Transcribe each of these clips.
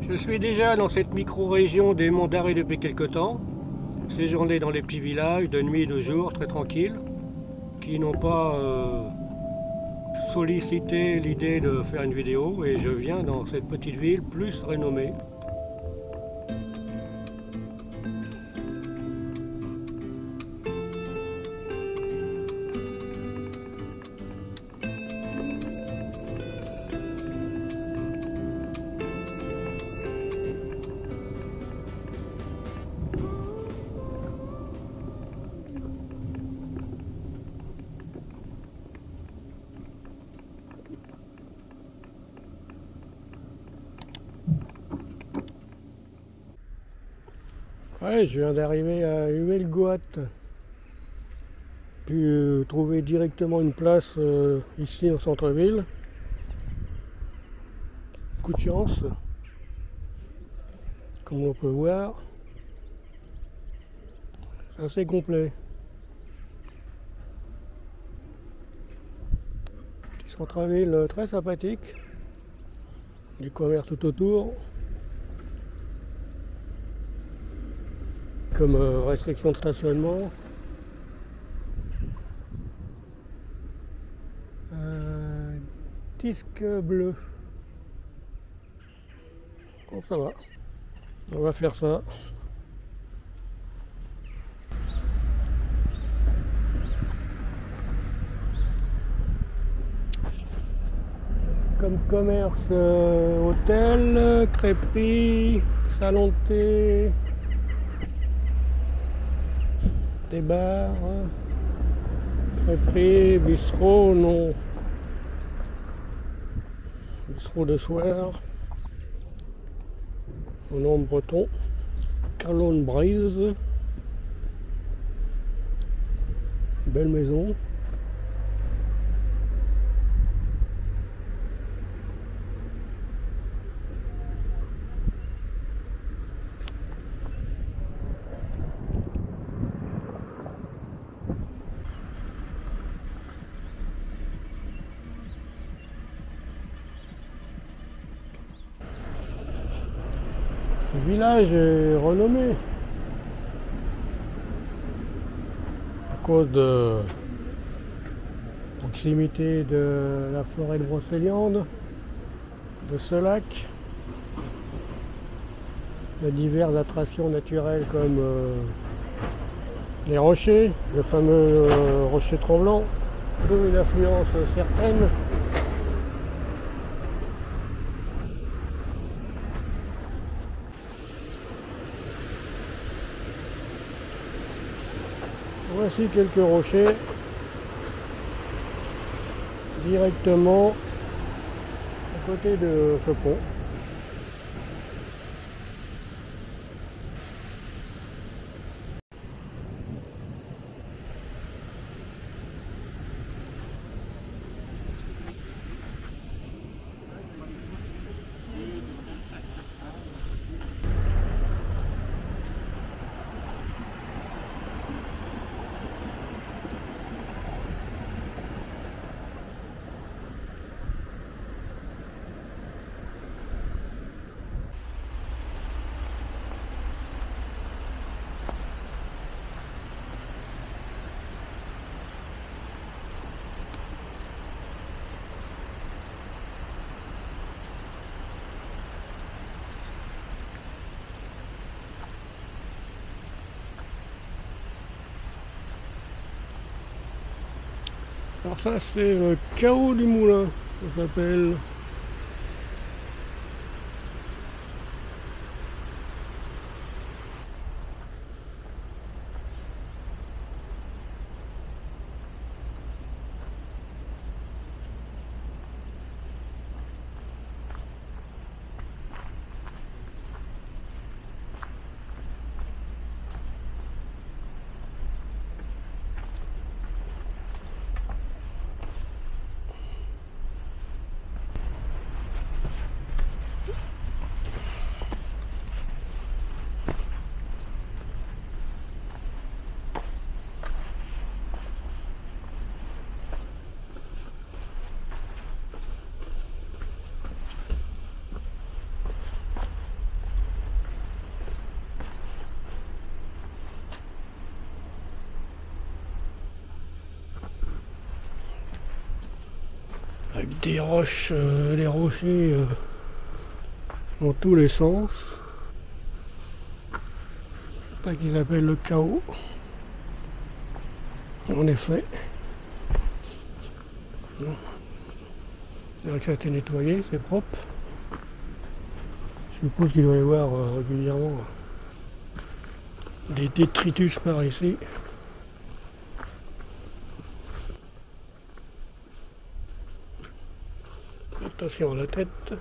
Je suis déjà dans cette micro-région des Monts d'Arrée depuis quelque temps, séjourné dans les petits villages de nuit et de jour, très tranquilles, qui n'ont pas sollicité l'idée de faire une vidéo, et je viens dans cette petite ville plus renommée. Ouais, je viens d'arriver à Huelgoat. Pu trouver directement une place ici au centre-ville. Coup de chance, comme on peut voir. C'est assez complet. Petit centre-ville très sympathique. Du commerce tout autour. Comme restriction de stationnement. Disque bleu. Bon, ça va. On va faire ça. Comme commerce, hôtel, crêperie, salon de thé, des bars, crêperie, bistrot, non. Bistrot de soir, au nom breton, Calonne Brise, belle maison. Ce village est renommé à cause de proximité de la forêt de Brocéliande, de ce lac, de diverses attractions naturelles comme les rochers, le fameux rocher tremblant, d'où une influence certaine. Voici quelques rochers directement à côté de ce pont. Alors ça c'est le Chaos du Moulin, ça s'appelle. avec des roches, des rochers dans tous les sens. C'est ça qu'ils appellent le chaos. En effet. C'est vrai que ça a été nettoyé, c'est propre. Je suppose qu'il doit y avoir régulièrement des détritus par ici. Attention à la tête.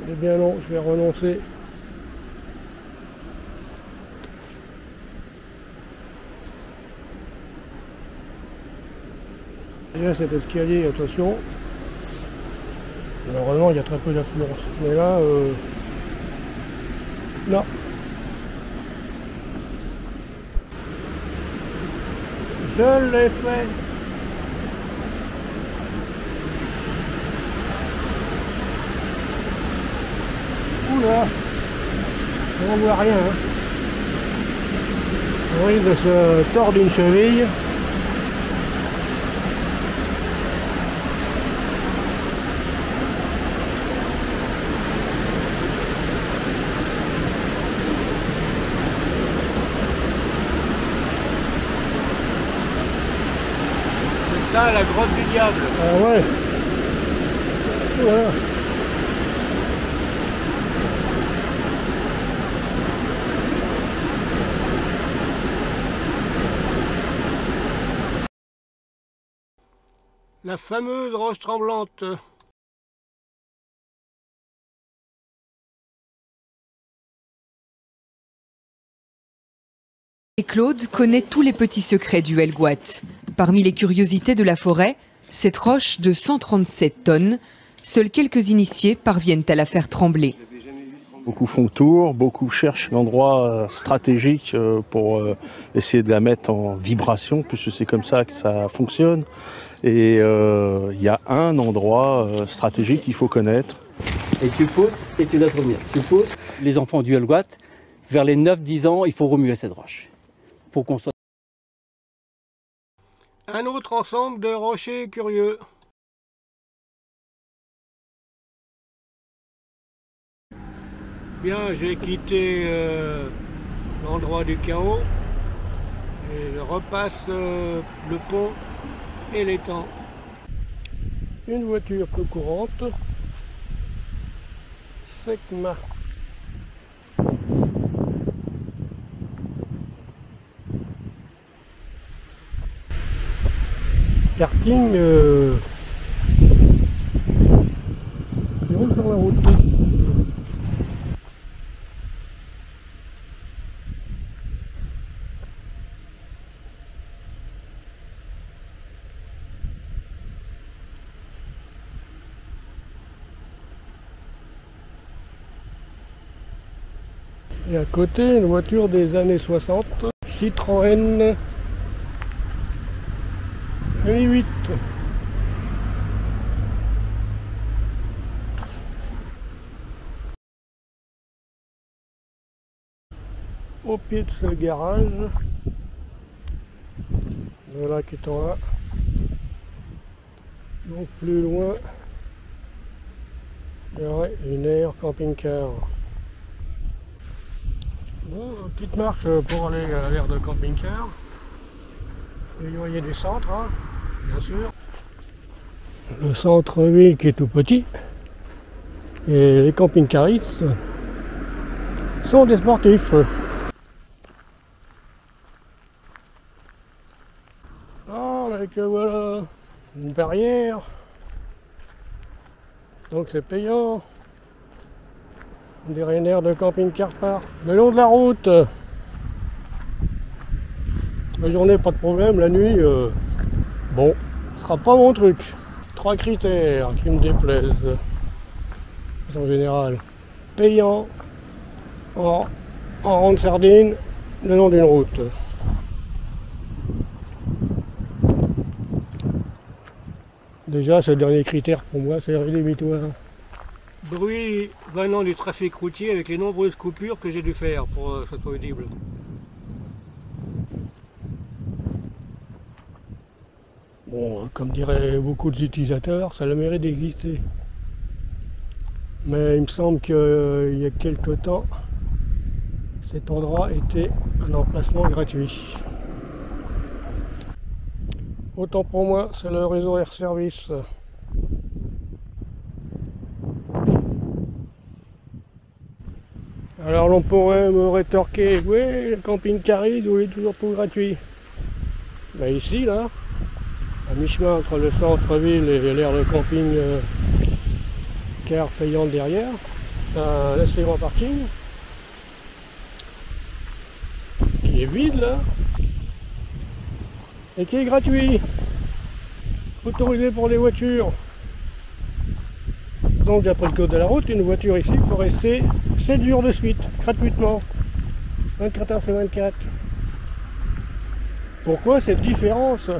Il est bien long, je vais renoncer. Déjà cet escalier, attention. Normalement il y a très peu d'affluence. Mais là, non. Je l'ai fait. Oula, on voit rien. Hein. On risque de se tordre une cheville. C'est ça la grotte du diable. Ah ouais. Voilà. La fameuse roche tremblante. Et Claude connaît tous les petits secrets du Helgoat. Parmi les curiosités de la forêt, cette roche de 137 tonnes, seuls quelques initiés parviennent à la faire trembler. Beaucoup font le tour, beaucoup cherchent l'endroit stratégique pour essayer de la mettre en vibration, puisque c'est comme ça que ça fonctionne. Et il y a un endroit stratégique qu'il faut connaître. Et tu pousses et tu dois te revenir. Tu pousses. Les enfants du Helgoat, vers les 9-10 ans, il faut remuer cette roche. Pour qu'on soit... Un autre ensemble de rochers curieux. Bien, j'ai quitté l'endroit du chaos et je repasse le pont et l'étang. Une voiture peu courante, Secma. Karting qui roule sur la route. Et à côté, une voiture des années 60, Citroën Mi8. Au pied de ce garage, voilà qui est en là. Donc plus loin, il y aurait une aire camping-car. Bon, petite marche pour aller à l'aire de camping-car. Il y a du centre, hein, bien sûr. Le centre-ville qui est tout petit. Et les camping-caristes sont des sportifs. regarde, avec voilà, une barrière. Donc c'est payant. Des aires de camping-car partent. Le long de la route, la journée pas de problème, la nuit, bon, ce sera pas mon truc. 3 critères qui me déplaisent en général. Payant en rang de sardine le long d'une route. Déjà, ce dernier critère pour moi, c'est rédhibitoire. Bruit venant du trafic routier avec les nombreuses coupures que j'ai dû faire pour que ce soit audible. Bon, comme diraient beaucoup d'utilisateurs, ça a le mérite d'exister. Mais il me semble qu'il y a quelque temps, cet endroit était un emplacement gratuit. Autant pour moi, c'est le réseau Air Service. Alors l'on pourrait me rétorquer, oui, le camping-cariste, il est toujours tout gratuit. Ben ici, là, à mi-chemin entre le centre-ville et l'aire de camping car payante derrière, un assez grand parking qui est vide là et qui est gratuit, autorisé pour les voitures. Donc d'après le code de la route, une voiture ici peut rester 7 jours de suite, gratuitement, 24 heures sur 24. Pourquoi cette différence ?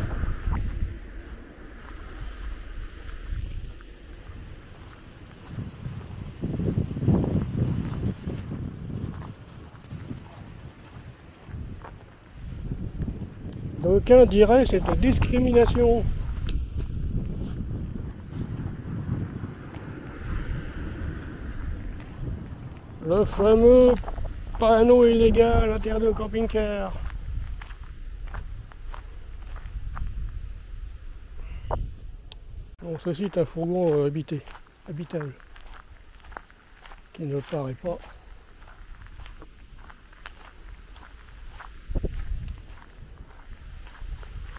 D'aucuns diraient cette discrimination. Le fameux panneau illégal à l'intérieur de camping-car. Bon, ceci est un fourgon habitable, qui ne paraît pas.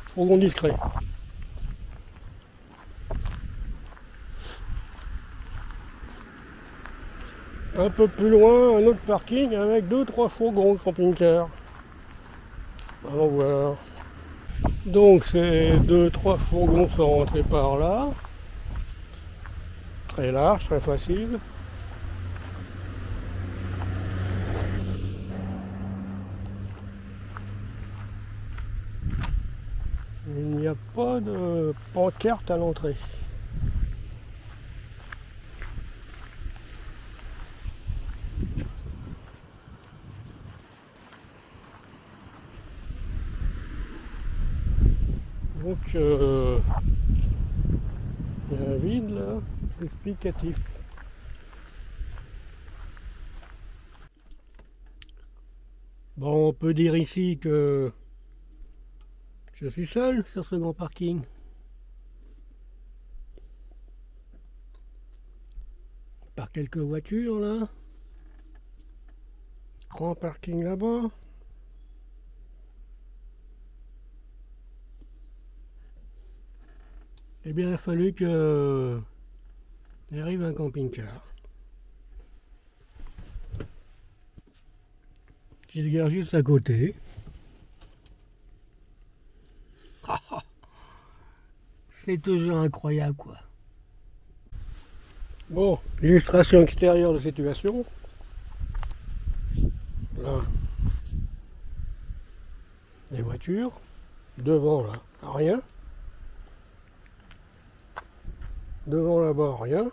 Fourgon discret. Un peu plus loin, un autre parking avec 2-3 fourgons camping-car. Allons voir. Donc ces 2-3 fourgons sont rentrés par là. Très large, très facile. Il n'y a pas de pancarte à l'entrée. Donc il y a un vide là, explicatif. Bon, on peut dire ici que je suis seul sur ce grand parking. Par quelques voitures là. Grand parking là-bas. Eh bien, il a fallu que il arrive un camping-car qui se gare juste à côté. C'est toujours incroyable quoi. Bon, illustration extérieure de situation. Là, les voitures. Devant là, rien. Devant là-bas, rien.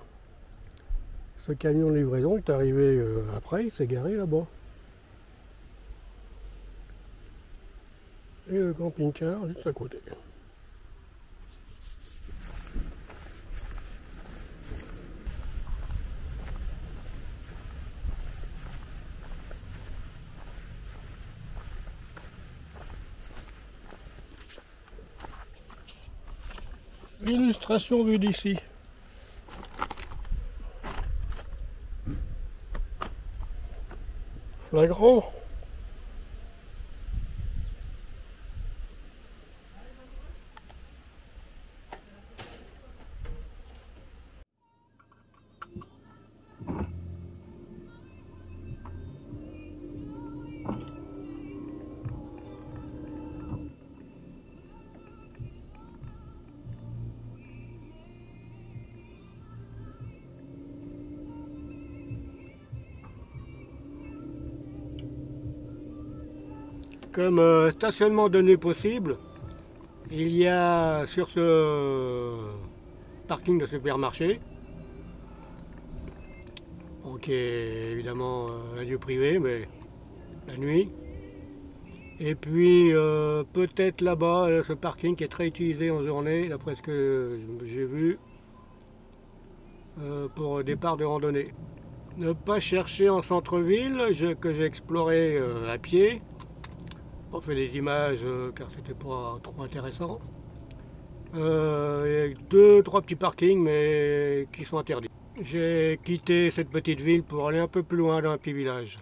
Ce camion de livraison est arrivé après, il s'est garé là-bas. Et le camping-car juste à côté. Illustration vue d'ici. Flagrant. Comme stationnement de nuit possible, il y a sur ce parking de supermarché, qui est évidemment un lieu privé, mais la nuit. Et puis peut-être là-bas, ce parking qui est très utilisé en journée, d'après ce que j'ai vu, pour départ de randonnée. Ne pas chercher en centre-ville, que j'ai exploré à pied. Pas fait des images car c'était pas trop intéressant. Il y a 2-3 petits parkings mais qui sont interdits. J'ai quitté cette petite ville pour aller un peu plus loin dans un petit village.